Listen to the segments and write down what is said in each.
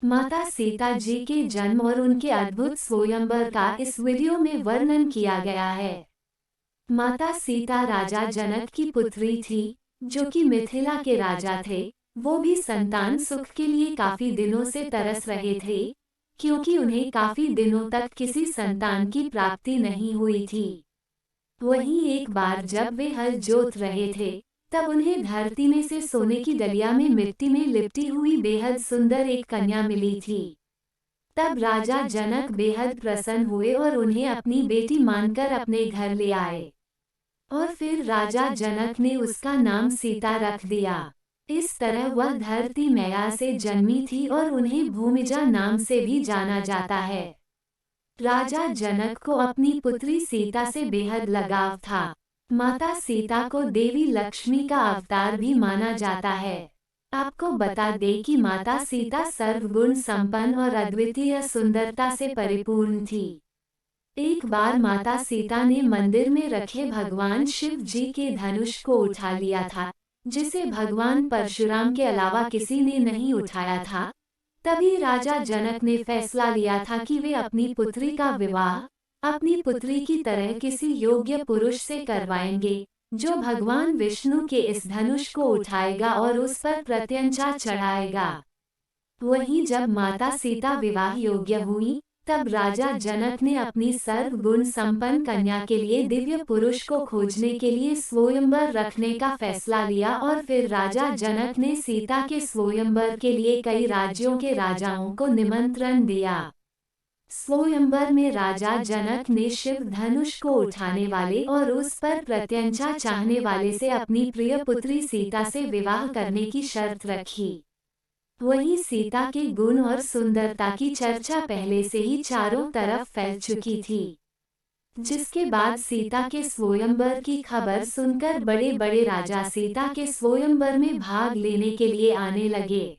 माता सीता जी के जन्म और उनके अद्भुत स्वयंवर का इस वीडियो में वर्णन किया गया है। माता सीता राजा जनक की पुत्री थी, जो कि मिथिला के राजा थे। वो भी संतान सुख के लिए काफी दिनों से तरस रहे थे, क्योंकि उन्हें काफी दिनों तक किसी संतान की प्राप्ति नहीं हुई थी। वहीं एक बार जब वे हल जोत रहे थे, तब उन्हें धरती में से सोने की डलिया में मिट्टी में लिपटी हुई बेहद सुंदर एक कन्या मिली थी। तब राजा जनक बेहद प्रसन्न हुए और उन्हें अपनी बेटी मानकर अपने घर ले आए। और फिर राजा जनक ने उसका नाम सीता रख दिया। इस तरह वह धरती मैया से जन्मी थी और उन्हें भूमिजा नाम से भी जाना जाता है। राजा जनक को अपनी पुत्री सीता से बेहद लगाव था। माता सीता को देवी लक्ष्मी का अवतार भी माना जाता है। आपको बता दें कि माता सीता सर्वगुण संपन्न और अद्वितीय सुंदरता से परिपूर्ण थी। एक बार माता सीता ने मंदिर में रखे भगवान शिव जी के धनुष को उठा लिया था, जिसे भगवान परशुराम के अलावा किसी ने नहीं उठाया था। तभी राजा जनक ने फैसला लिया था कि वे अपनी पुत्री का विवाह अपनी पुत्री की तरह किसी योग्य पुरुष से करवाएंगे, जो भगवान विष्णु के इस धनुष को उठाएगा और उस पर प्रत्यंचा चढ़ाएगा। वहीं जब माता सीता विवाह योग्य हुई, तब राजा जनक ने अपनी सर्वगुण संपन्न कन्या के लिए दिव्य पुरुष को खोजने के लिए स्वयंवर रखने का फैसला लिया और फिर राजा जनक ने सीता के स्वयंवर के लिए कई राज्यों के राजाओं को निमंत्रण दिया। स्वयंवर में राजा जनक ने शिव धनुष को उठाने वाले और उस पर प्रत्यंचा चाहने वाले से अपनी प्रिय पुत्री सीता से विवाह करने की शर्त रखी। वहीं सीता के गुण और सुंदरता की चर्चा पहले से ही चारों तरफ फैल चुकी थी, जिसके बाद सीता के स्वयंवर की खबर सुनकर बड़े बड़े राजा सीता के स्वयंवर में भाग लेने के लिए आने लगे।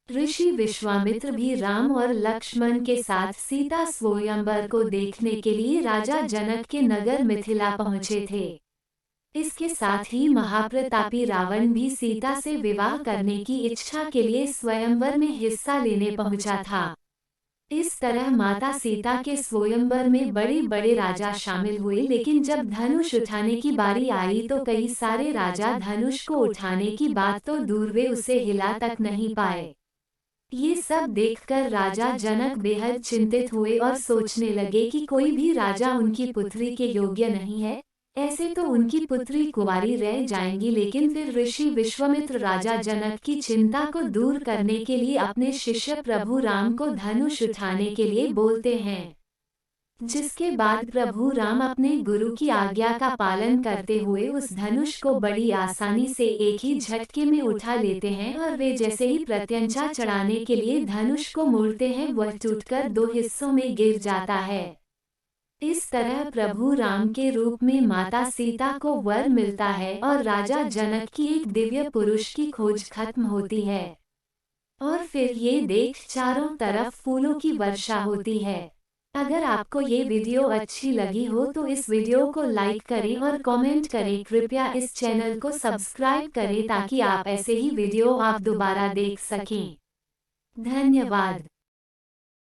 ऋषि विश्वामित्र भी राम और लक्ष्मण के साथ सीता स्वयंवर को देखने के लिए राजा जनक के नगर मिथिला पहुंचे थे। इसके साथ ही महाप्रतापी रावण भी सीता से विवाह करने की इच्छा के लिए स्वयंवर में हिस्सा लेने पहुंचा था। इस तरह माता सीता के स्वयंवर में बड़े बड़े राजा शामिल हुए, लेकिन जब धनुष उठाने की बारी आई तो कई सारे राजा धनुष को उठाने की बात तो दूर, वे उसे हिला तक नहीं पाए। ये सब देखकर राजा जनक बेहद चिंतित हुए और सोचने लगे कि कोई भी राजा उनकी पुत्री के योग्य नहीं है, ऐसे तो उनकी पुत्री कुंवारी रह जाएंगी। लेकिन फिर ऋषि विश्वामित्र राजा जनक की चिंता को दूर करने के लिए अपने शिष्य प्रभु राम को धनुष उठाने के लिए बोलते हैं, जिसके बाद प्रभु राम अपने गुरु की आज्ञा का पालन करते हुए उस धनुष को बड़ी आसानी से एक ही झटके में उठा लेते हैं और वे जैसे ही प्रत्यंचा चढ़ाने के लिए धनुष को मोड़ते हैं, वह टूटकर दो हिस्सों में गिर जाता है। इस तरह प्रभु राम के रूप में माता सीता को वर मिलता है और राजा जनक की एक दिव्य पुरुष की खोज खत्म होती है। और फिर ये देख चारों तरफ फूलों की वर्षा होती है। अगर आपको ये वीडियो अच्छी लगी हो तो इस वीडियो को लाइक करें और कमेंट करें। कृपया इस चैनल को सब्सक्राइब करें ताकि आप ऐसे ही वीडियो आप दोबारा देख सकें। धन्यवाद।